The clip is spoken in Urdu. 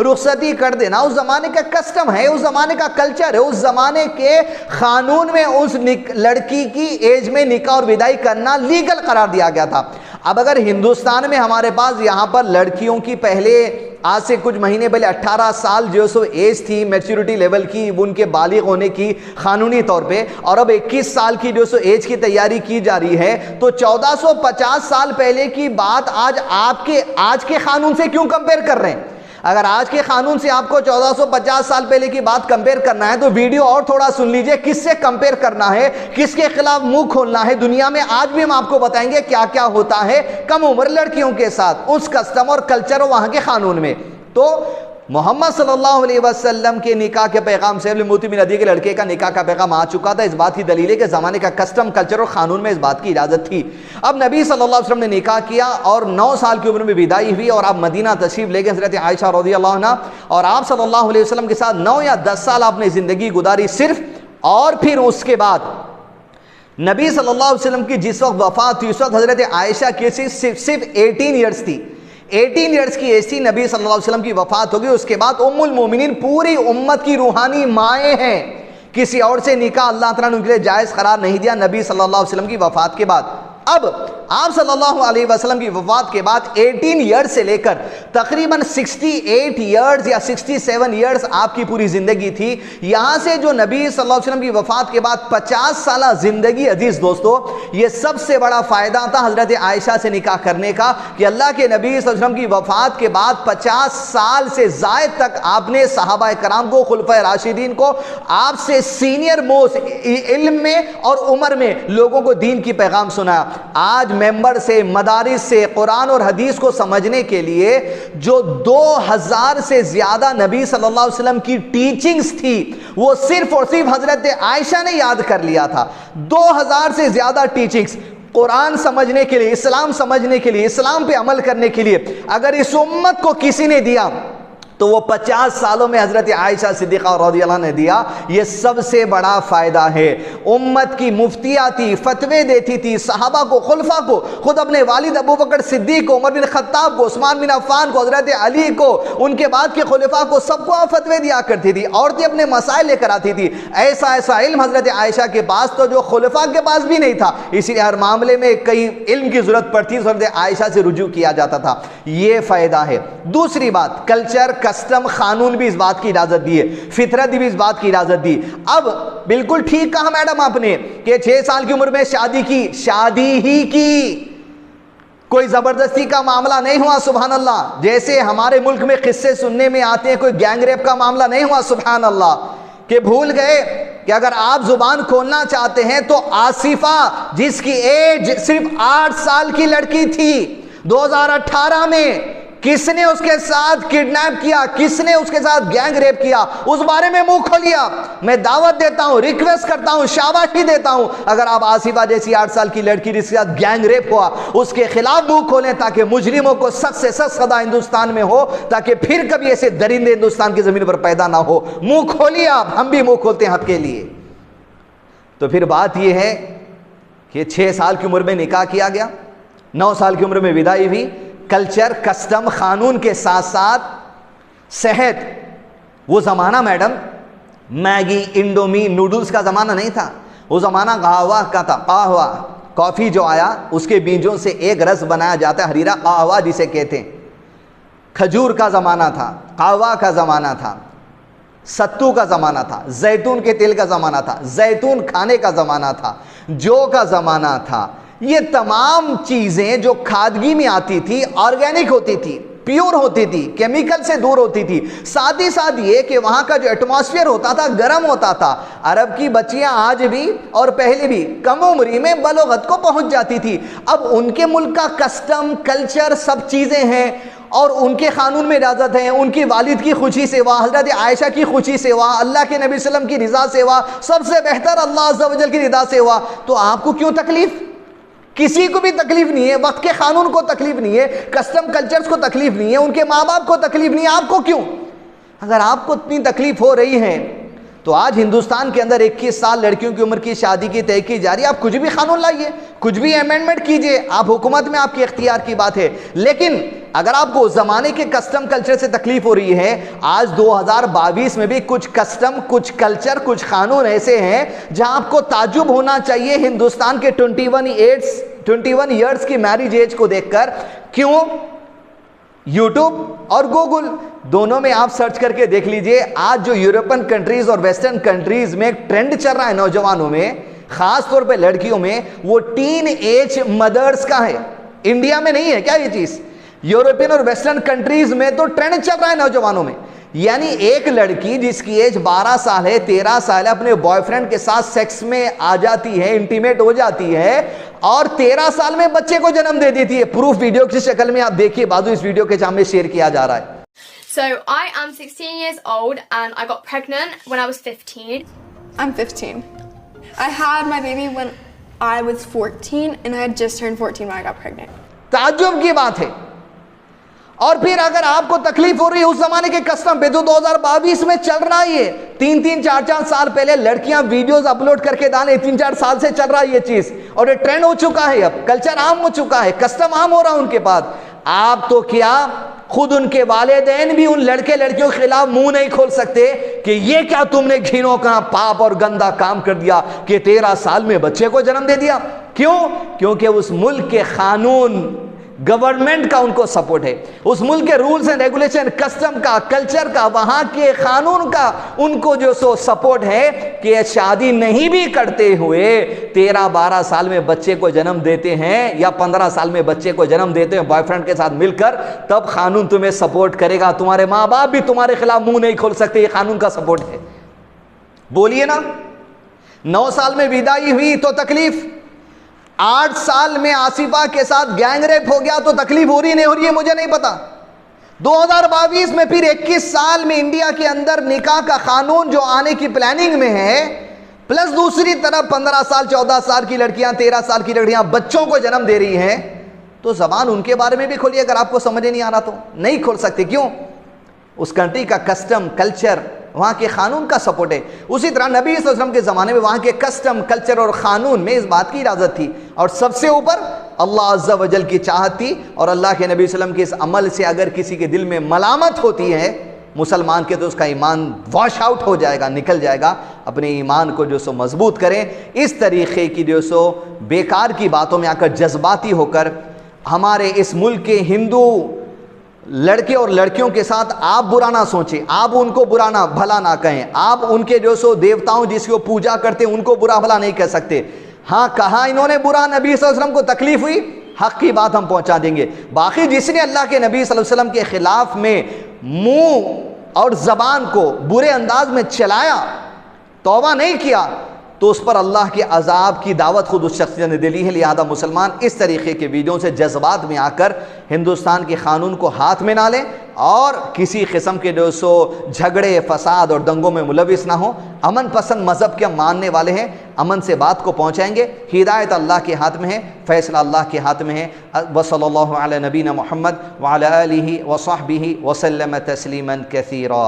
رخصتی کر دینا اس زمانے کا کسٹم ہے، اس زمانے کا کلچر ہے، اس زمانے کے قانون میں اس لڑکی کی ایج میں نکاح اور بدائی کرنا لیگل قرار دیا گیا تھا۔ اب اگر ہندوستان میں ہمارے پاس یہاں پر لڑکیوں کی پہلے آج سے کچھ مہینے پہلے 18 سال جو سو ایج تھی میچورٹی لیول کی ان کے بالغ ہونے کی قانونی طور پہ، اور اب 21 سال کی جو سو ایج کی تیاری کی جا رہی ہے، تو 1450 سال پہلے کی بات آج کے قانون سے کیوں کمپیئر کر رہے ہیں؟ اگر آج کے قانون سے آپ کو 1450 سال پہلے کی بات کمپیئر کرنا ہے تو ویڈیو اور تھوڑا سن لیجئے، کس سے کمپیئر کرنا ہے، کس کے خلاف منہ کھولنا ہے۔ دنیا میں آج بھی ہم آپ کو بتائیں گے کیا کیا ہوتا ہے کم عمر لڑکیوں کے ساتھ، اس کسٹم اور کلچر وہاں کے قانون میں۔ تو محمد صلی اللہ علیہ وسلم کے نکاح کے پیغام سے موتی بن عدی کے لڑکے کا نکاح کا پیغام آ چکا تھا۔ اس بات کی دلیل ہے کہ زمانے کا کسٹم، کلچر اور قانون میں اس بات کی اجازت تھی۔ اب نبی صلی اللہ علیہ وسلم نے نکاح کیا اور 9 سال کی عمر میں بدائی ہوئی، اور آپ مدینہ تشریف لے گئے حضرت عائشہ رضی اللہ عنہ، اور آپ صلی اللہ علیہ وسلم کے ساتھ 9 یا 10 سال آپ نے زندگی گزاری صرف۔ اور پھر اس کے بعد نبی صلی اللہ علیہ وسلم کی جس وقت وفات ہوئی اس وقت حضرت عائشہ کی صرف 18 ایئرز تھی، 18 ایئرز کی ایج تھی، نبی صلی اللہ علیہ وسلم کی وفات ہوگی۔ اس کے بعد ام المومنین پوری امت کی روحانی مائیں ہیں، کسی اور سے نکاح اللہ تعالیٰ نے ان کے لیے جائز قرار نہیں دیا نبی صلی اللہ علیہ وسلم کی وفات کے بعد۔ اب آپ صلی اللہ علیہ وسلم کی وفات کے بعد 18 ایئرز سے لے کر تقریباً 68 ایئرز یا 67 ایئرز آپ کی پوری زندگی تھی۔ یہاں سے جو نبی صلی اللہ علیہ وسلم کی وفات کے بعد 50 سالہ زندگی، عزیز دوستو، یہ سب سے بڑا فائدہ تھا حضرت عائشہ سے نکاح کرنے کا، کہ اللہ کے نبی صلی اللہ علیہ وسلم کی وفات کے بعد 50 سال سے زائد تک آپ نے صحابہ کرام کو، خلفائے راشدین کو، آپ سے سینئر موسٹ علم میں اور عمر میں لوگوں کو دین کی پیغام سنایا۔ آج ممبر سے، مدارس سے قرآن اور حدیث کو سمجھنے کے لیے جو 2000 سے زیادہ نبی صلی اللہ علیہ وسلم کی ٹیچنگز تھی، وہ صرف اور صرف حضرت عائشہ نے یاد کر لیا تھا۔ 2000 سے زیادہ ٹیچنگز قرآن سمجھنے کے لیے، اسلام سمجھنے کے لیے، اسلام پہ عمل کرنے کے لیے اگر اس امت کو کسی نے دیا تو وہ 50 سالوں میں حضرت عائشہ صدیقہ رضی اللہ عنہ نے دیا۔ یہ سب سے بڑا فائدہ ہے۔ امت کی مفتیہ تھی، فتوے دیتی تھی صحابہ کو، خلفاء کو، خود اپنے والد ابو بکر صدیق کو، عمر بن خطاب کو، عثمان بن عفان کو، حضرت علی کو، ان کے بعد کے خلفاء کو، سب کو آپ فتوے دیا کرتی تھی۔ عورتیں اپنے مسائل لے کر آتی تھی۔ ایسا علم حضرت عائشہ کے پاس تو جو خلفاء کے پاس بھی نہیں تھا، اسی لیے ہر معاملے میں کئی علم کی ضرورت پڑتی ہے، حضرت عائشہ سے رجوع کیا جاتا تھا۔ یہ فائدہ ہے۔ دوسری بات، کلچر، کسٹم، قانون بھی اس بات کی اجازت دی ہے، فطرت بھی اس بات کی اجازت دی۔ اب بالکل ٹھیک کہا میڈم آپ نے کہ 6 سال کی عمر میں شادی کی، شادی ہی کی، کوئی زبردستی کا معاملہ نہیں ہوا، سبحان اللہ۔ جیسے ہمارے ملک میں قصے سننے میں آتے ہیں، کوئی گینگ ریپ کا معاملہ نہیں ہوا، سبحان اللہ، کہ بھول گئے کہ اگر آپ زبان کھولنا چاہتے ہیں تو آصفہ جس کی ایج صرف 8 سال کی لڑکی تھی، 2018 میں کس نے اس کے ساتھ کڈنیپ کیا، کس نے اس کے ساتھ گینگ ریپ کیا، اس بارے میں منہ کھولیا۔ میں دعوت دیتا ہوں، ریکویسٹ کرتا ہوں، شاباشی دیتا ہوں، اگر آپ آصفہ جیسی 8 سال کی لڑکی جس کے ساتھ گینگ ریپ ہوا اس کے خلاف منہ کھولیں تاکہ مجرموں کو سخت سے سخت سزا ہندوستان میں ہو، تاکہ پھر کبھی ایسے درندے ہندوستان کی زمین پر پیدا نہ ہو۔ منہ کھولیے آپ، ہم بھی منہ کھولتے ہیں حق کے لیے۔ تو پھر بات یہ ہے کہ 6 سال کی عمر میں نکاح کیا گیا، 9 سال کی عمر میں وداعی ہوئی۔ کلچر، کسٹم، قانون کے ساتھ ساتھ صحت۔ وہ زمانہ میڈم میگی، انڈومی، نوڈلز کا زمانہ نہیں تھا، وہ زمانہ قہوہ کا تھا۔ قہوہ، کافی جو آیا اس کے بیجوں سے ایک رس بنایا جاتا ہے، حریرہ قہوہ جسے کہتے ہیں۔ کھجور کا زمانہ تھا، قہوہ کا زمانہ تھا، ستو کا زمانہ تھا، زیتون کے تیل کا زمانہ تھا، زیتون کھانے کا زمانہ تھا، جو کا زمانہ تھا۔ یہ تمام چیزیں جو کھادگی میں آتی تھی، آرگینک ہوتی تھی، پیور ہوتی تھی، کیمیکل سے دور ہوتی تھی۔ ساتھ ہی ساتھ یہ کہ وہاں کا جو ایٹماسفیئر ہوتا تھا گرم ہوتا تھا۔ عرب کی بچیاں آج بھی اور پہلے بھی کم عمری میں بلوغت کو پہنچ جاتی تھی۔ اب ان کے ملک کا کسٹم، کلچر، سب چیزیں ہیں اور ان کے قانون میں اجازت ہے۔ ان کی والد کی خوشی سے ہوا، حضرت عائشہ کی خوشی سے ہوا، اللہ کے نبی صلی اللہ علیہ وسلم کی رضا سے ہوا، سب سے بہتر اللہ عز و جل کی رضا سے ہوا۔ تو آپ کو کیوں تکلیف؟ کسی کو بھی تکلیف نہیں ہے، وقت کے قانون کو تکلیف نہیں ہے، کسٹم کلچرز کو تکلیف نہیں ہے، ان کے ماں باپ کو تکلیف نہیں ہے، آپ کو کیوں؟ اگر آپ کو اتنی تکلیف ہو رہی ہے تو آج ہندوستان کے اندر 21 سال لڑکیوں کی عمر کی شادی کی طے کی جا رہی ہے۔ آپ کچھ بھی قانون لائیے، کچھ بھی امینڈمنٹ کیجئے، آپ حکومت میں آپ کی اختیار کی بات ہے، لیکن اگر آپ کو اس زمانے کے کسٹم کلچر سے تکلیف ہو رہی ہے، آج 2022 میں بھی کچھ کسٹم، کچھ کلچر، کچھ قانون ایسے ہیں جہاں آپ کو تعجب ہونا چاہیے ہندوستان کے 21 ایئرز کی میریج ایج کو دیکھ کر. کیوں؟ یوٹیوب اور گوگل دونوں میں آپ سرچ کر کے دیکھ لیجئے. آج جو یورپین کنٹریز اور ویسٹرن کنٹریز میں ایک ٹرینڈ چل رہا ہے نوجوانوں میں، خاص طور پہ لڑکیوں میں، وہ ٹین ایج مدرز کا ہے. انڈیا میں نہیں ہے کیا یہ چیز؟ یورپین اور ویسٹرن کنٹریز میں تو ٹرینڈ چل رہا ہے نوجوانوں میں. یعنی ایک لڑکی جس کی ایج 12 سال ہے، 13 سال ہے، اپنے بوائے فرینڈ کے ساتھ سیکس میں آ جاتی ہے، انٹیمیٹ ہو جاتی ہے، اور 13 سال میں بچے کو جنم دے دیتی ہے. پروف ویڈیو کی شکل میں آپ دیکھیے، بازو اس ویڈیو کے سامنے شیئر کیا جا رہا ہے. So I am 16 years old and I got pregnant when I was 15. I'm 15. I had my baby when I was 14 and I had just turned 14 when I got pregnant. تعجب کی بات ہے. اور پھر اگر آپ کو تکلیف ہو رہی ہے اس زمانے کے کسٹم پہ، تو 2022 میں چل رہا ہے یہ. 3-4 سال پہلے لڑکیاں ویڈیوز اپلوڈ کر کے ڈالیں. 3-4 سال سے چل رہا ہے یہ چیز، اور یہ ٹرینڈ ہو چکا ہے، اب کلچر عام ہو چکا ہے، کسٹم عام ہو رہا ہے ان کے پاس. آپ تو کیا، خود ان کے والدین بھی ان لڑکے لڑکیوں کے خلاف منہ نہیں کھول سکتے کہ یہ کیا تم نے گھینوں کا پاپ اور گندا کام کر دیا کہ 13 سال میں بچے کو جنم دے دیا. کیوں؟ کیونکہ اس ملک کے قانون، گورنمنٹ کا ان کو سپورٹ ہے، اس ملک کے رولز اینڈ ریگولیشن، کسٹم کا، کلچر کا، وہاں کے قانون کا ان کو جو سو سپورٹ ہے کہ شادی نہیں بھی کرتے ہوئے 13-12 سال میں بچے کو جنم دیتے ہیں یا 15 سال میں بچے کو جنم دیتے ہیں بوائے فرینڈ کے ساتھ مل کر، تب قانون تمہیں سپورٹ کرے گا. تمہارے ماں باپ بھی تمہارے خلاف منہ نہیں کھول سکتے، یہ قانون کا سپورٹ ہے. بولیے نا. 9 سال میں ودائی ہوئی تو تکلیف، 8 سال میں آصفہ کے ساتھ گینگ ریپ ہو گیا تو تکلیف ہو رہی نہیں ہو رہی ہے مجھے نہیں پتا. 2022 میں پھر 21 سال میں انڈیا کے اندر نکاح کا قانون جو آنے کی پلاننگ میں ہے، پلس دوسری طرف 15 سال 14 سال کی لڑکیاں، 13 سال کی لڑکیاں بچوں کو جنم دے رہی ہیں. تو زبان ان کے بارے میں بھی کھولیے اگر آپ کو سمجھ نہیں آ رہا تو. نہیں کھول سکتے. کیوں؟ اس کنٹری کا کسٹم، کلچر، وہاں کے قانون کا سپورٹ ہے. اسی طرح نبی صلی اللہ علیہ وسلم کے زمانے میں وہاں کے کسٹم، کلچر اور قانون میں اس بات کی اجازت تھی، اور سب سے اوپر اللہ عز و جل کی چاہت تھی. اور اللہ کے نبی صلی اللہ علیہ وسلم کے اس عمل سے اگر کسی کے دل میں ملامت ہوتی ہے مسلمان کے، تو اس کا ایمان واش آؤٹ ہو جائے گا، نکل جائے گا. اپنے ایمان کو جو سو مضبوط کریں. اس طریقے کی جو سو بیکار کی باتوں میں آ کر جذباتی ہو کر ہمارے اس ملک کے ہندو لڑکے اور لڑکیوں کے ساتھ آپ برا نہ سوچیں، آپ ان کو برا نہ بھلا نہ کہیں، آپ ان کے جو سو دیوتاؤں جس کو پوجا کرتے ہیں ان کو برا بھلا نہیں کہہ سکتے. ہاں کہا انہوں نے برا، نبی صلی اللہ علیہ وسلم کو تکلیف ہوئی، حق کی بات ہم پہنچا دیں گے. باقی جس نے اللہ کے نبی صلی اللہ علیہ وسلم کے خلاف میں منہ اور زبان کو برے انداز میں چلایا، توبہ نہیں کیا، تو اس پر اللہ کے عذاب کی دعوت خود اس شخص نے دلی ہے. لہذا مسلمان اس طریقے کے ویڈیو سے جذبات میں آ کر ہندوستان کے قانون کو ہاتھ میں نہ لیں، اور کسی قسم کے جو سو جھگڑے، فساد اور دنگوں میں ملوث نہ ہوں. امن پسند مذہب کے ماننے والے ہیں، امن سے بات کو پہنچائیں گے. ہدایت اللہ کے ہاتھ میں ہے، فیصلہ اللہ کے ہاتھ میں ہے. وصلی اللہ علی نبینا محمد وعلی آلہ وصحبہ وسلم تسلیما کثیرا.